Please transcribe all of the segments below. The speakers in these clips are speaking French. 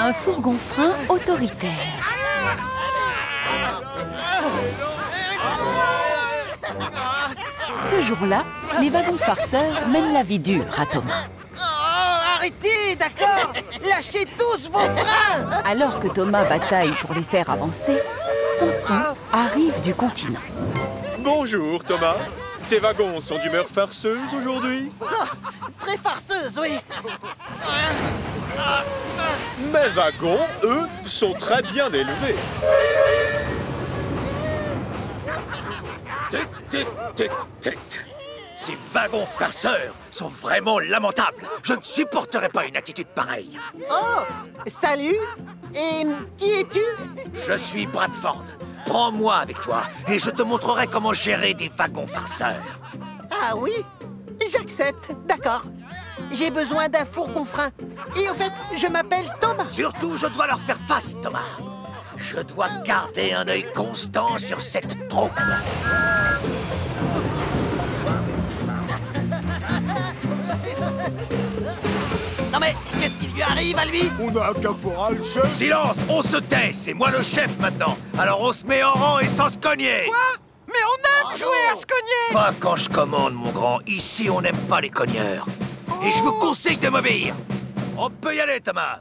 Un fourgon-frein autoritaire. Ce jour-là, les wagons farceurs mènent la vie dure à Thomas. Oh, arrêtez, d'accord? Lâchez tous vos freins! Alors que Thomas bataille pour les faire avancer, Samson arrive du continent. Bonjour Thomas, tes wagons sont d'humeur farceuse aujourd'hui? Oh, très farceuse, oui. Mes wagons, eux, sont très bien élevés. Ces wagons farceurs sont vraiment lamentables. Je ne supporterai pas une attitude pareille. Oh, salut. Et qui es-tu? Je suis Bradford. Prends-moi avec toi et je te montrerai comment gérer des wagons farceurs. Ah oui? J'accepte, d'accord. J'ai besoin d'un fourgon-frein. Et au fait, je m'appelle Thomas. Surtout, je dois leur faire face, Thomas. Je dois garder un œil constant sur cette troupe. Non mais, qu'est-ce qui lui arrive à lui? On a un caporal, chef. Silence, on se tait, c'est moi le chef maintenant. Alors on se met en rang et sans se cogner. Quoi? Mais on aime jouer à se cogner! Pas quand je commande, mon grand. Ici, on n'aime pas les cogneurs. Et je vous conseille de m'obéir. On peut y aller, Thomas.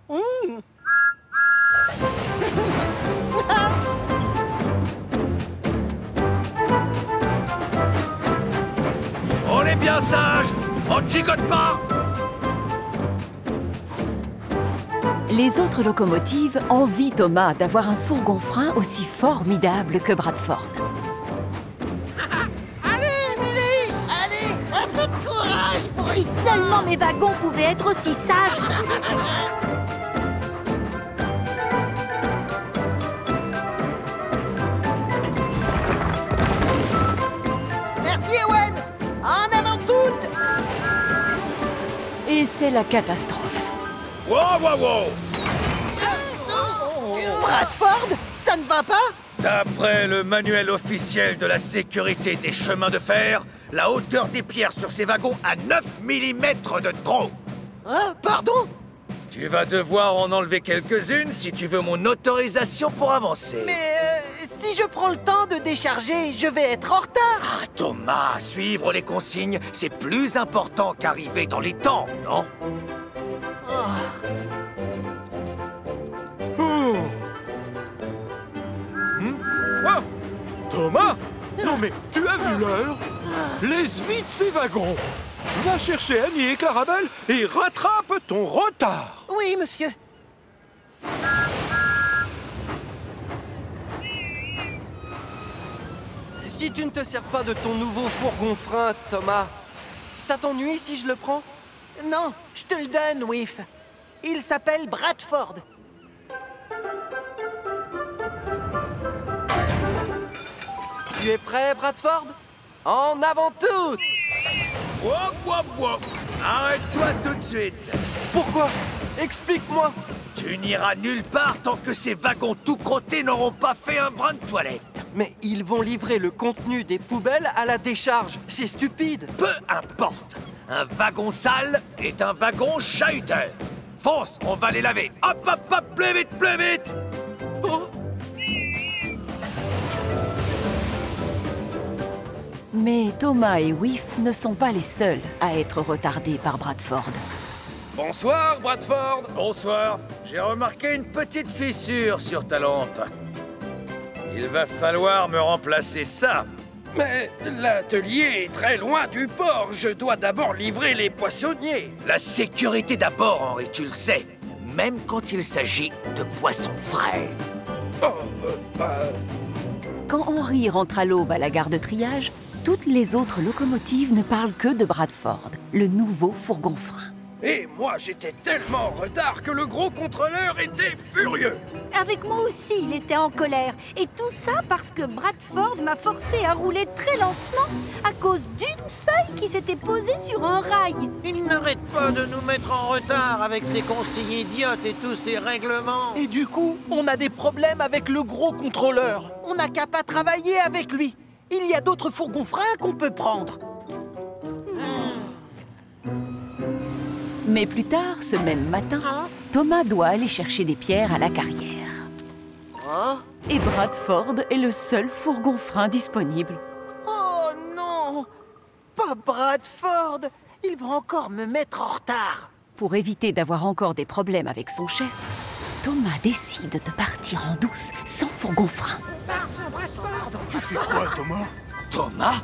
On est bien sage. On ne gigote pas. Les autres locomotives envient Thomas d'avoir un fourgon-frein aussi formidable que Bradford. Allez, Millie! Allez, un peu de courage pour... Si seulement mes wagons pouvaient être aussi sages. Merci, Ewen! En avant toutes! Et c'est la catastrophe. Wow, wow, wow. Bradford, ça ne va pas? D'après le manuel officiel de la sécurité des chemins de fer, la hauteur des pierres sur ces wagons a 9 mm de trop. Hein, pardon? Tu vas devoir en enlever quelques-unes si tu veux mon autorisation pour avancer. Mais si je prends le temps de décharger, je vais être en retard. Ah, Thomas, suivre les consignes, c'est plus important qu'arriver dans les temps, non? Ah, Thomas? Non mais, tu as vu l'heure? Laisse vite ces wagons. Va chercher Annie et Clarabelle et rattrape ton retard. Oui, monsieur. Si tu ne te sers pas de ton nouveau fourgon-frein, Thomas, ça t'ennuie si je le prends? Non, je te le donne, Whiff. Il s'appelle Bradford. Tu es prêt, Bradford? En avant toutes! Wop, wop, wop. Arrête-toi tout de suite. Pourquoi? Explique-moi! Tu n'iras nulle part tant que ces wagons tout crottés n'auront pas fait un brin de toilette. Mais ils vont livrer le contenu des poubelles à la décharge. C'est stupide! Peu importe. Un wagon sale est un wagon chahuteur. Fonce, on va les laver. Hop, hop, hop, plus vite, plus vite. Oh. Mais Thomas et Whiff ne sont pas les seuls à être retardés par Bradford. Bonsoir, Bradford. Bonsoir. J'ai remarqué une petite fissure sur ta lampe. Il va falloir me remplacer ça. Mais l'atelier est très loin du port. Je dois d'abord livrer les poissonniers. La sécurité d'abord, Henri, tu le sais. Même quand il s'agit de poissons frais. Oh, bah... Quand Henri rentre à l'aube à la gare de triage, toutes les autres locomotives ne parlent que de Bradford, le nouveau fourgon-frein. Et moi, j'étais tellement en retard que le gros contrôleur était furieux. Avec moi aussi, il était en colère. Et tout ça parce que Bradford m'a forcé à rouler très lentement à cause d'une feuille qui s'était posée sur un rail. Il n'arrête pas de nous mettre en retard avec ses consignes idiotes et tous ses règlements. Et du coup, on a des problèmes avec le gros contrôleur. On n'a qu'à pas travailler avec lui. Il y a d'autres fourgons-freins qu'on peut prendre. Mais plus tard, ce même matin, Thomas doit aller chercher des pierres à la carrière. Oh, Et Bradford est le seul fourgon-frein disponible. oh non! Pas Bradford! Il va encore me mettre en retard. Pour éviter d'avoir encore des problèmes avec son chef, Thomas décide de partir en douce sans fourgon-frein. Tu fais quoi, Thomas? Thomas?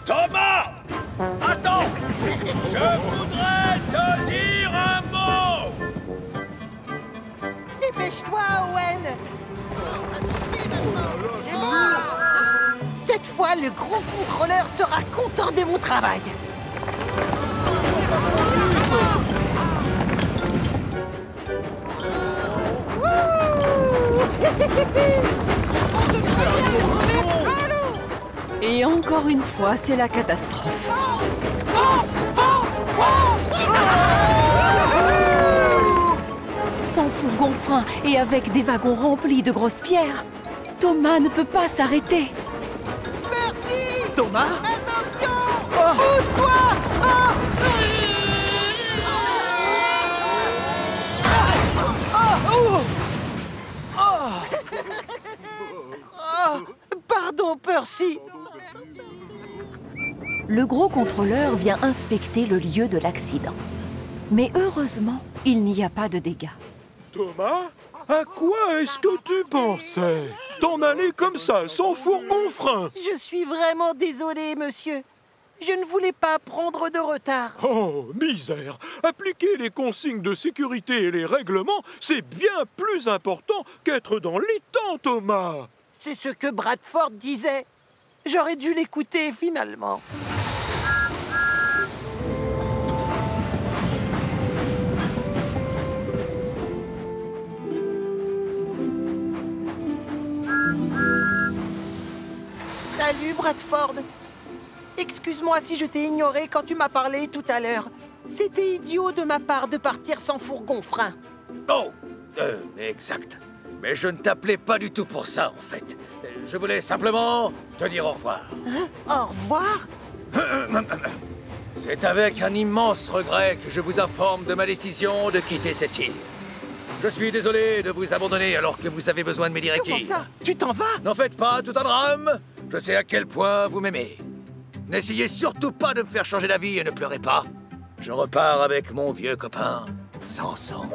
Thomas! Attends! Je voudrais te dire un mot! Dépêche-toi, Owen! C'est bon! Cette fois, le gros contrôleur sera content de mon travail. Et encore une fois, c'est la catastrophe. Sans fourgon-frein et avec des wagons remplis de grosses pierres, Thomas ne peut pas s'arrêter. Thomas? Attention! Pousse-toi! Pardon, Percy. Le gros contrôleur vient inspecter le lieu de l'accident. Mais heureusement, il n'y a pas de dégâts. Thomas, à quoi est-ce que tu pensais? T'en aller comme ça, sans fourgon-frein? Je suis vraiment désolé, monsieur. Je ne voulais pas prendre de retard. Oh, misère! Appliquer les consignes de sécurité et les règlements, c'est bien plus important qu'être dans les temps, Thomas! C'est ce que Bradford disait. J'aurais dû l'écouter finalement. Salut, Bradford. Excuse-moi si je t'ai ignoré quand tu m'as parlé tout à l'heure. C'était idiot de ma part de partir sans fourgon-frein. Oh, exact. Mais je ne t'appelais pas du tout pour ça, en fait. Je voulais simplement te dire au revoir. Hein? Au revoir? C'est avec un immense regret que je vous informe de ma décision de quitter cette île. Je suis désolé de vous abandonner alors que vous avez besoin de mes directives. Comment ça? Tu t'en vas? N'en faites pas tout un drame. Je sais à quel point vous m'aimez. N'essayez surtout pas de me faire changer d'avis et ne pleurez pas. Je repars avec mon vieux copain, Samson.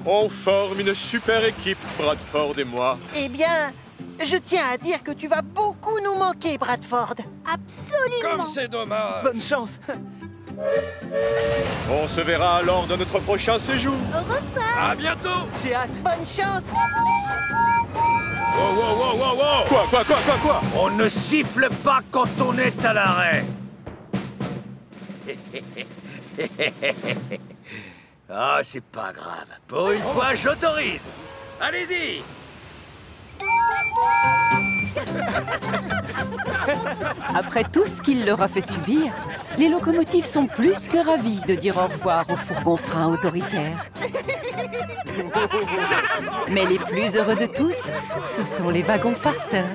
On forme une super équipe, Bradford et moi. Eh bien, je tiens à dire que tu vas beaucoup nous manquer, Bradford. Absolument. Comme c'est dommage. Bonne chance. On se verra lors de notre prochain séjour. Au revoir. À bientôt. J'ai hâte. Bonne chance. Quoi? On ne siffle pas quand on est à l'arrêt. Ah, c'est pas grave. Pour une fois, j'autorise. Allez-y. Après tout ce qu'il leur a fait subir, les locomotives sont plus que ravis de dire au revoir aux fourgons-freins autoritaires. Mais les plus heureux de tous, ce sont les wagons farceurs.